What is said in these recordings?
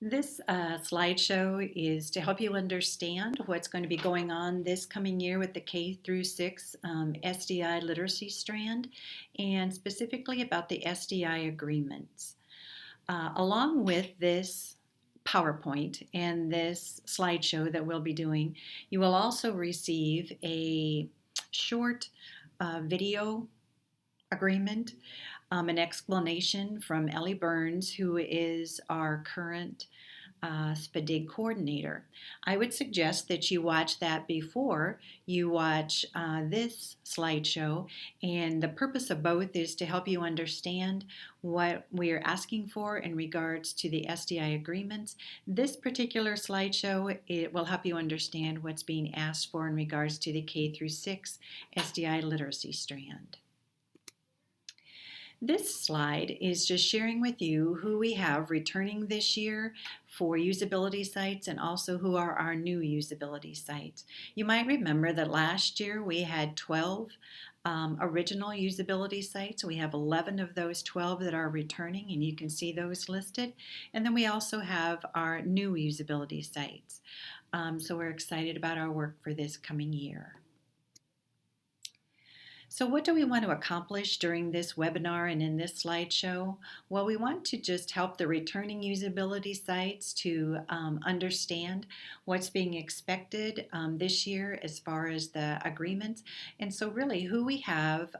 This slideshow is to help you understand what's going to be going on this coming year with the K through 6 SDI literacy strand, and specifically about the SDI agreements. Along with this PowerPoint and this slideshow that we'll be doing, you will also receive a short video agreement, an explanation from Ellie Burns, who is our current SPDIG coordinator. I would suggest that you watch that before you watch this slideshow, and the purpose of both is to help you understand what we're asking for in regards to the SDI agreements. This particular slideshow, it will help you understand what's being asked for in regards to the K through 6 SDI literacy strand. This slide is just sharing with you who we have returning this year for usability sites and also who are our new usability sites. You might remember that last year we had 12 original usability sites. We have 11 of those 12 that are returning, and you can see those listed. And then we also have our new usability sites. So we're excited about our work for this coming year. So what do we want to accomplish during this webinar and in this slideshow? Well, we want to just help the returning usability sites to understand what's being expected this year as far as the agreements. And so really who we have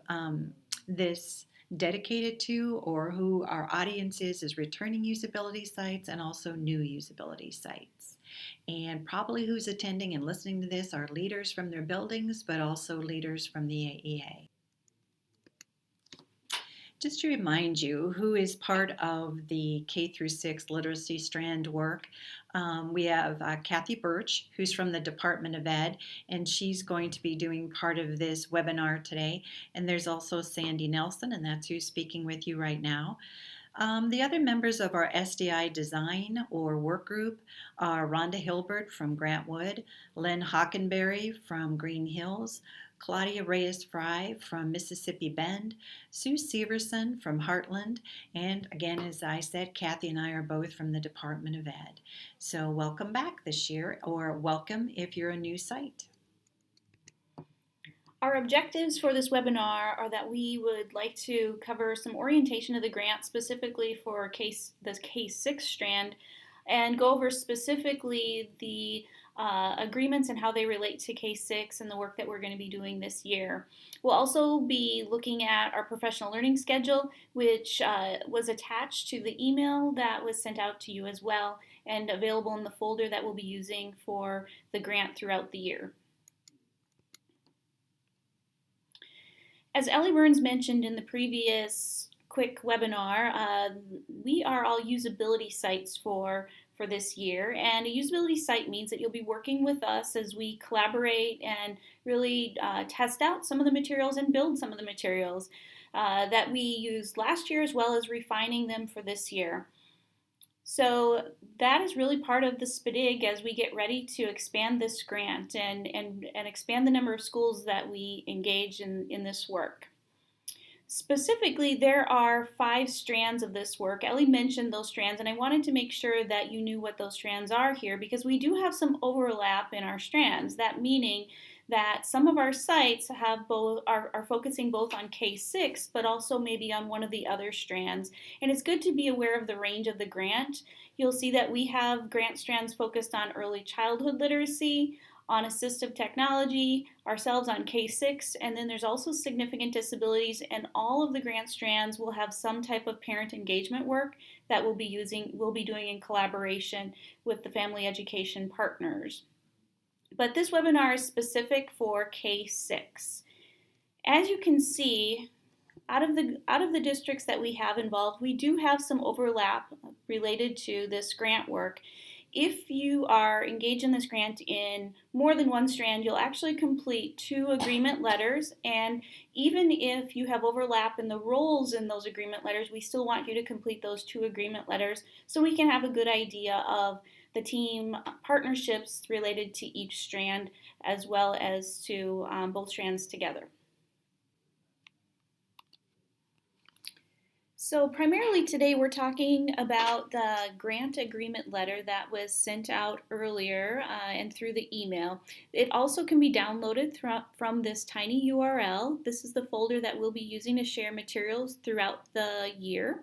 this dedicated to, or who our audience is returning usability sites and also new usability sites. And probably who's attending and listening to this are leaders from their buildings, but also leaders from the AEA. Just to remind you who is part of the K through 6 literacy strand work, we have Kathy Birch, who's from the Department of Ed, and she's going to be doing part of this webinar today. And there's also Sandy Nelson, and that's who's speaking with you right now. The other members of our SDI design or work group are Rhonda Hilbert from Grant Wood, Lynn Hockenberry from Green Hills, Claudia Reyes-Fry from Mississippi Bend, Sue Severson from Heartland, and again, as I said, Kathy and I are both from the Department of Ed. So welcome back this year, or welcome if you're a new site. Our objectives for this webinar are that we would like to cover some orientation of the grant specifically for the K6 strand, and go over specifically the agreements and how they relate to K6 and the work that we're going to be doing this year. We'll also be looking at our professional learning schedule, which was attached to the email that was sent out to you as well, and available in the folder that we'll be using for the grant throughout the year. As Ellie Burns mentioned in the previous quick webinar, we are all usability sites for this year, and a usability site means that you'll be working with us as we collaborate and really test out some of the materials and build some of the materials that we used last year, as well as refining them for this year. So that is really part of the SPDIG as we get ready to expand this grant and expand the number of schools that we engage in this work. Specifically, there are 5 strands of this work. Ellie mentioned those strands, and I wanted to make sure that you knew what those strands are here, because we do have some overlap in our strands. That meaning that some of our sites have are focusing both on K6, but also maybe on one of the other strands. And it's good to be aware of the range of the grant. You'll see that we have grant strands focused on early childhood literacy, on assistive technology, ourselves on K6, and then there's also significant disabilities, and all of the grant strands will have some type of parent engagement work that we'll be doing in collaboration with the family education partners. But this webinar is specific for K6. As you can see, out of the districts that we have involved, we do have some overlap related to this grant work. If you are engaged in this grant in more than one strand, you'll actually complete 2 agreement letters, and even if you have overlap in the roles in those agreement letters, we still want you to complete those 2 agreement letters so we can have a good idea of the team partnerships related to each strand, as well as to both strands together. So, primarily today, we're talking about the grant agreement letter that was sent out earlier and through the email. It also can be downloaded from this tiny URL. This is the folder that we'll be using to share materials throughout the year.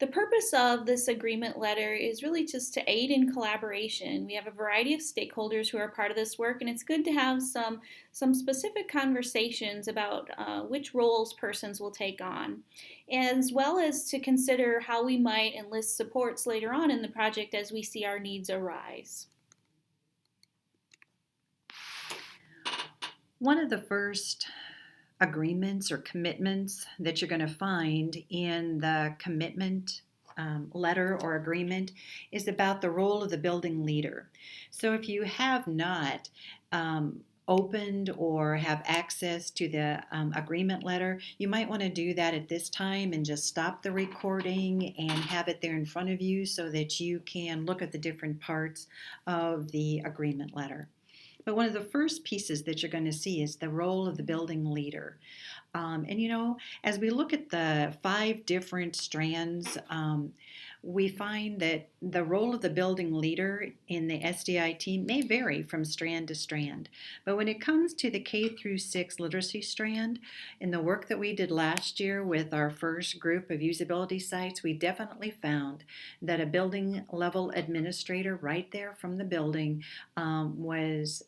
The purpose of this agreement letter is really just to aid in collaboration. We have a variety of stakeholders who are part of this work, and it's good to have some specific conversations about which roles persons will take on, as well as to consider how we might enlist supports later on in the project as we see our needs arise. One of the first agreements or commitments that you're going to find in the commitment letter or agreement is about the role of the building leader. So if you have not opened or have access to the agreement letter, you might want to do that at this time and just stop the recording and have it there in front of you so that you can look at the different parts of the agreement letter. But one of the first pieces that you're going to see is the role of the building leader. As we look at the 5 different strands, we find that the role of the building leader in the SDI team may vary from strand to strand. But when it comes to the K through 6 literacy strand, in the work that we did last year with our first group of usability sites, we definitely found that a building level administrator right there from the building was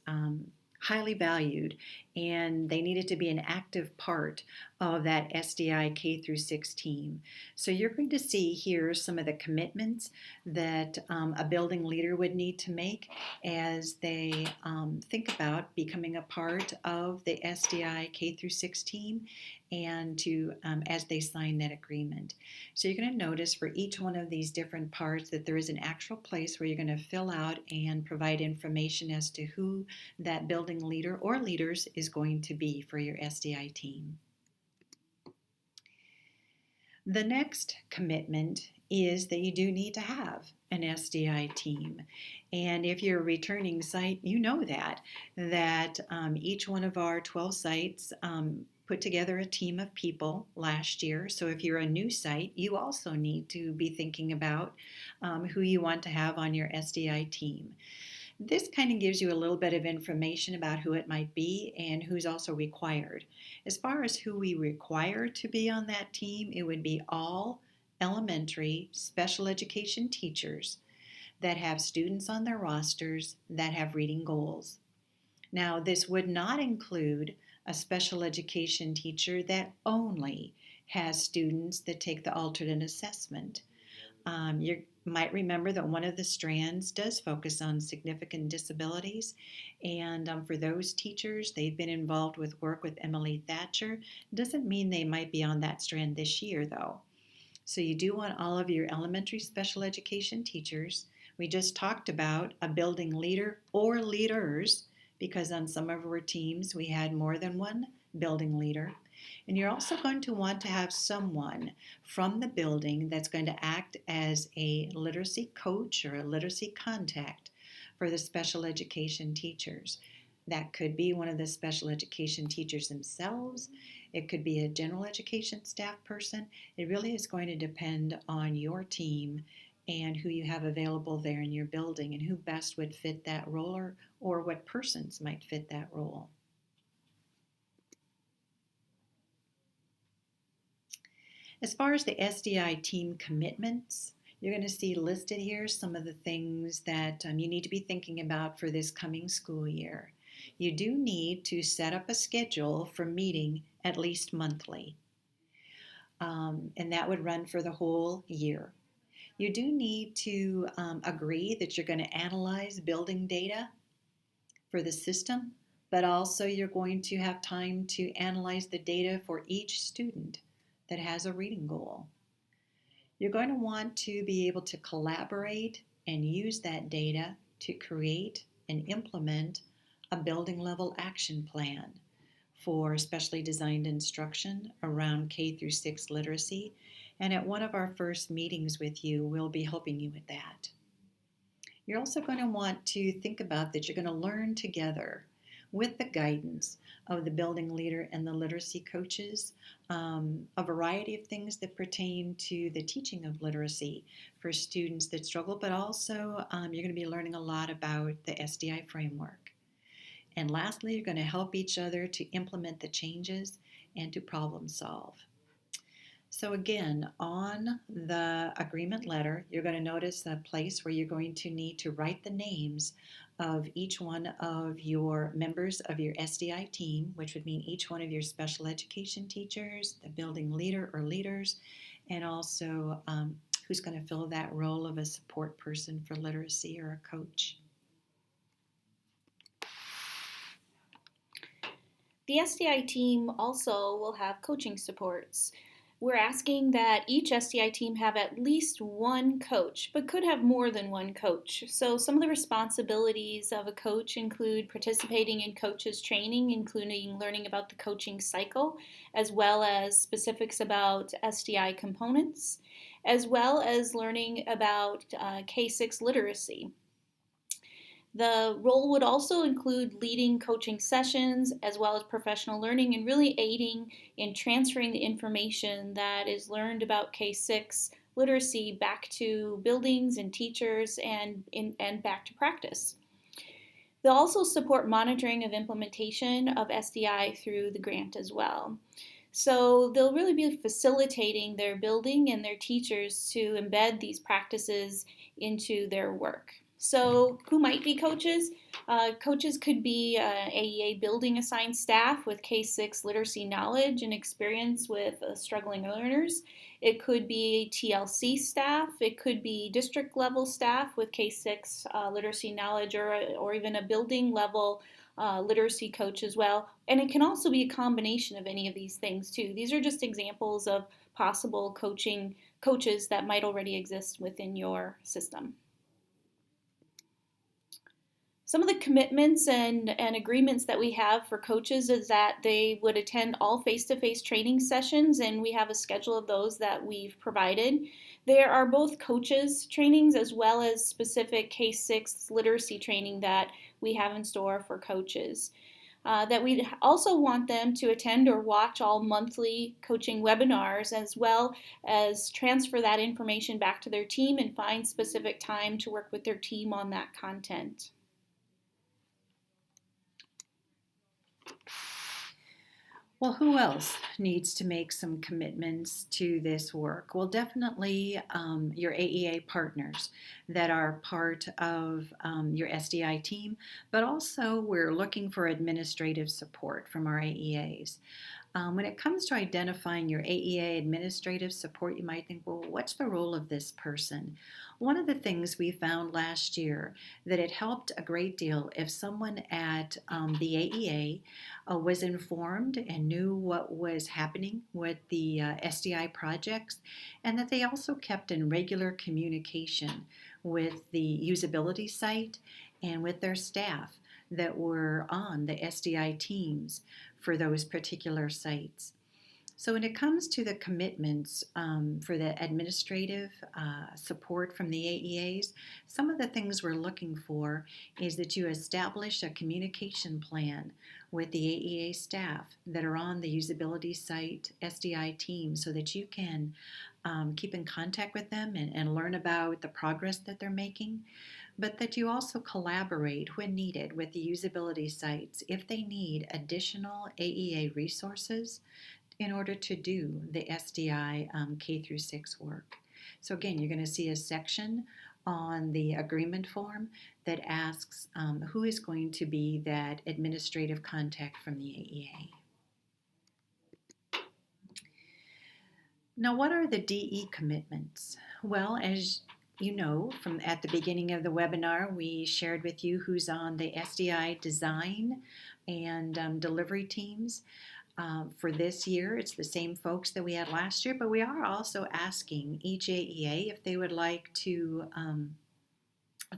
highly valued, and they needed to be an active part of that SDI K through 6 team. So you're going to see here some of the commitments that a building leader would need to make as they think about becoming a part of the SDI K through 6 team, and to as they sign that agreement. So you're going to notice for each one of these different parts that there is an actual place where you're going to fill out and provide information as to who that building leader or leaders is going to be for your SDI team. The next commitment is that you do need to have an SDI team. And if you're a returning site, you know that each one of our 12 sites put together a team of people last year. So if you're a new site, you also need to be thinking about who you want to have on your SDI team. This kind of gives you a little bit of information about who it might be and who's also required. As far as who we require to be on that team, it would be all elementary special education teachers that have students on their rosters that have reading goals. Now, this would not include a special education teacher that only has students that take the alternate assessment. You might remember that one of the strands does focus on significant disabilities, and for those teachers, they've been involved with work with Emily Thatcher. Doesn't mean they might be on that strand this year, though. So you do want all of your elementary special education teachers. We just talked about a building leader or leaders, because on some of our teams we had more than one building leader. And you're also going to want to have someone from the building that's going to act as a literacy coach or a literacy contact for the special education teachers. That could be one of the special education teachers themselves. It could be a general education staff person. It really is going to depend on your team and who you have available there in your building and who best would fit that role, or what persons might fit that role. As far as the SDI team commitments, you're going to see listed here some of the things that you need to be thinking about for this coming school year. You do need to set up a schedule for meeting at least monthly, and that would run for the whole year. You do need to agree that you're going to analyze building data for the system, but also you're going to have time to analyze the data for each student that has a reading goal. You're going to want to be able to collaborate and use that data to create and implement a building level action plan for specially designed instruction around K through 6 literacy. And at one of our first meetings with you, we'll be helping you with that. You're also going to want to think about that you're going to learn together. with the guidance of the building leader and the literacy coaches, a variety of things that pertain to the teaching of literacy for students that struggle, but also you're going to be learning a lot about the SDI framework. And lastly, you're going to help each other to implement the changes and to problem solve. So again, on the agreement letter, you're going to notice a place where you're going to need to write the names of each one of your members of your SDI team, which would mean each one of your special education teachers, the building leader or leaders, and also who's going to fill that role of a support person for literacy or a coach. The SDI team also will have coaching supports. We're asking that each SDI team have at least one coach, but could have more than one coach. So some of the responsibilities of a coach include participating in coaches training, including learning about the coaching cycle, as well as specifics about SDI components, as well as learning about K-6 literacy. The role would also include leading coaching sessions as well as professional learning and really aiding in transferring the information that is learned about K-6 literacy back to buildings and teachers and back to practice. They'll also support monitoring of implementation of SDI through the grant as well. So they'll really be facilitating their building and their teachers to embed these practices into their work. So who might be coaches? Coaches could be AEA building assigned staff with K-6 literacy knowledge and experience with struggling learners. It could be TLC staff. It could be district level staff with K-6 literacy knowledge, or even a building level literacy coach as well. And it can also be a combination of any of these things too. These are just examples of possible coaches that might already exist within your system. Some of the commitments and agreements that we have for coaches is that they would attend all face-to-face training sessions, and we have a schedule of those that we've provided. There are both coaches trainings as well as specific K-6 literacy training that we have in store for coaches. That we also want them to attend or watch all monthly coaching webinars, as well as transfer that information back to their team and find specific time to work with their team on that content. Well, who else needs to make some commitments to this work? Well, definitely your AEA partners that are part of your SDI team, but also we're looking for administrative support from our AEAs. When it comes to identifying your AEA administrative support, you might think, well, what's the role of this person? One of the things we found last year that it helped a great deal if someone at the AEA was informed and knew what was happening with the SDI projects, and that they also kept in regular communication with the usability site and with their staff that were on the SDI teams for those particular sites. So when it comes to the commitments for the administrative support from the AEAs, some of the things we're looking for is that you establish a communication plan with the AEA staff that are on the usability site SDI team so that you can keep in contact with them and learn about the progress that they're making, but that you also collaborate when needed with the usability sites if they need additional AEA resources in order to do the SDI K through 6 work. So again, you're going to see a section on the agreement form that asks who is going to be that administrative contact from the AEA. Now, what are the DE commitments? Well, as you know, from at the beginning of the webinar, we shared with you who's on the SDI design and delivery teams. For this year, it's the same folks that we had last year, but we are also asking each AEA if they would like to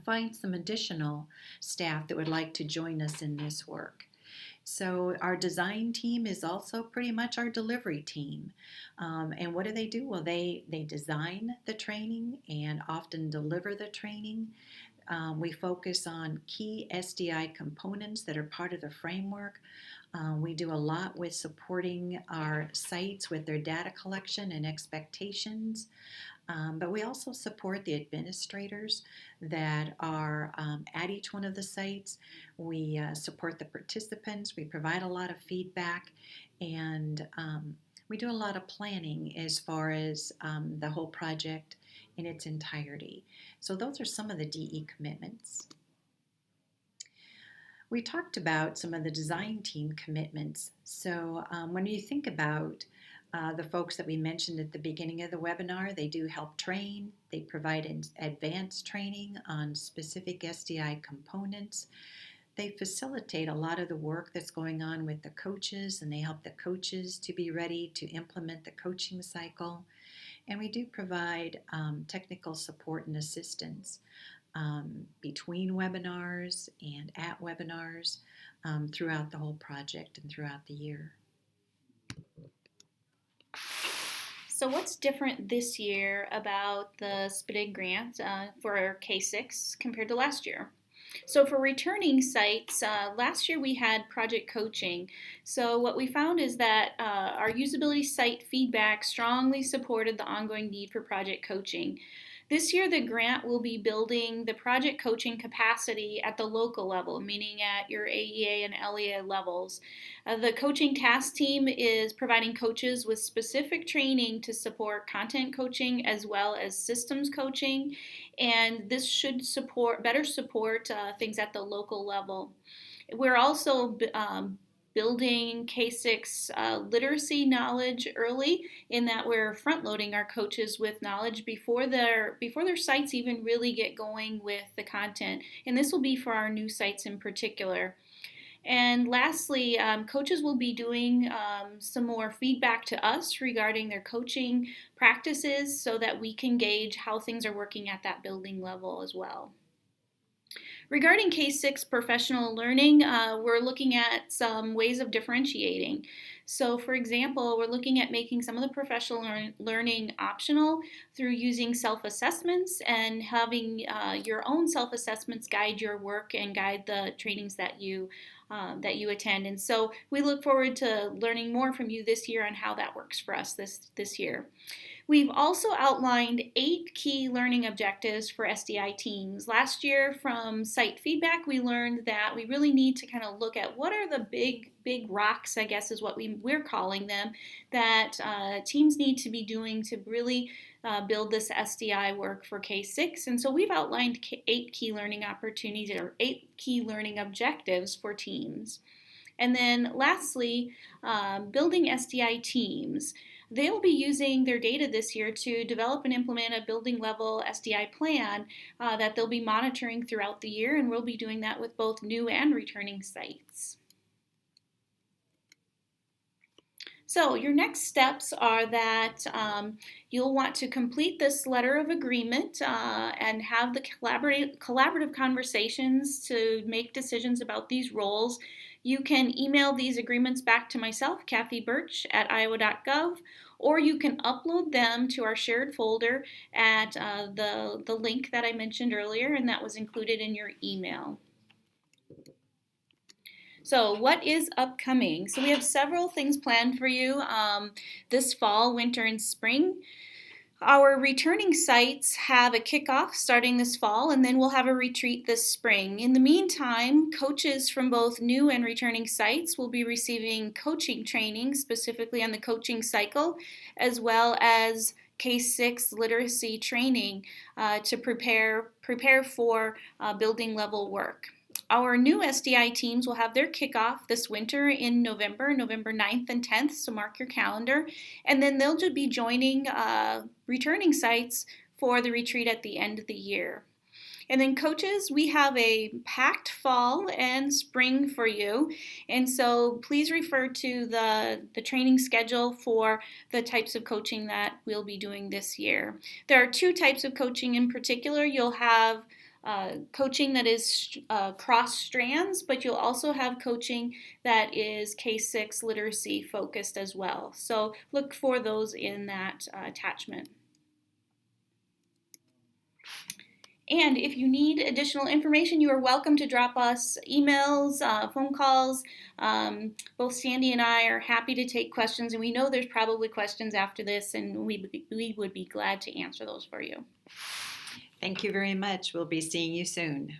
find some additional staff that would like to join us in this work. So our design team is also pretty much our delivery team. And what do? Well, they design the training and often deliver the training. We focus on key SDI components that are part of the framework. We do a lot with supporting our sites with their data collection and expectations. But we also support the administrators that are at each one of the sites. We support the participants. We provide a lot of feedback, and we do a lot of planning as far as the whole project in its entirety. So those are some of the DE commitments. We talked about some of the design team commitments. So when you think about the folks that we mentioned at the beginning of the webinar, they do help train. They provide advanced training on specific SDI components. They facilitate a lot of the work that's going on with the coaches, and they help the coaches to be ready to implement the coaching cycle. And we do provide technical support and assistance between webinars and at webinars throughout the whole project and throughout the year. So what's different this year about the SPDIG grant for K6 compared to last year? So for returning sites, last year we had project coaching. So what we found is that our usability site feedback strongly supported the ongoing need for project coaching. This year, the grant will be building the project coaching capacity at the local level, meaning at your AEA and LEA levels. The coaching task team is providing coaches with specific training to support content coaching as well as systems coaching, and this should better support things at the local level. We're also building K6 literacy knowledge early, in that we're front loading our coaches with knowledge before their sites even really get going with the content, and this will be for our new sites in particular. And lastly, coaches will be doing some more feedback to us regarding their coaching practices so that we can gauge how things are working at that building level as well. Regarding K6 professional learning, we're looking at some ways of differentiating. So for example, we're looking at making some of the professional learning optional through using self-assessments and having your own self-assessments guide your work and guide the trainings that you attend. And so we look forward to learning more from you this year on how that works for us this year. We've also outlined 8 key learning objectives for SDI teams. Last year from site feedback, we learned that we really need to kind of look at what are the big rocks, I guess is what we're calling them, that teams need to be doing to really build this SDI work for K6. And so we've outlined 8 key learning opportunities, or 8 key learning objectives for teams. And then lastly, building SDI teams. They'll be using their data this year to develop and implement a building level SDI plan that they'll be monitoring throughout the year, and we'll be doing that with both new and returning sites. So your next steps are that you'll want to complete this letter of agreement and have the collaborative conversations to make decisions about these roles. You can email these agreements back to myself, Kathy Birch, at iowa.gov, or you can upload them to our shared folder at the link that I mentioned earlier, and that was included in your email. So what is upcoming? So we have several things planned for you this fall, winter, and spring. Our returning sites have a kickoff starting this fall, and then we'll have a retreat this spring. In the meantime, coaches from both new and returning sites will be receiving coaching training, specifically on the coaching cycle, as well as K6 literacy training to prepare for building level work. Our new SDI teams will have their kickoff this winter in November 9th and 10th, so mark your calendar. And then they'll be joining returning sites for the retreat at the end of the year. And then coaches, we have a packed fall and spring for you. And so please refer to the training schedule for the types of coaching that we'll be doing this year. There are 2 types of coaching in particular. You'll have coaching that is cross strands, but you'll also have coaching that is K-6 literacy focused as well. So look for those in that attachment. And if you need additional information, you are welcome to drop us emails, phone calls. Both Sandy and I are happy to take questions, and we know there's probably questions after this, and we would be glad to answer those for you. Thank you very much. We'll be seeing you soon.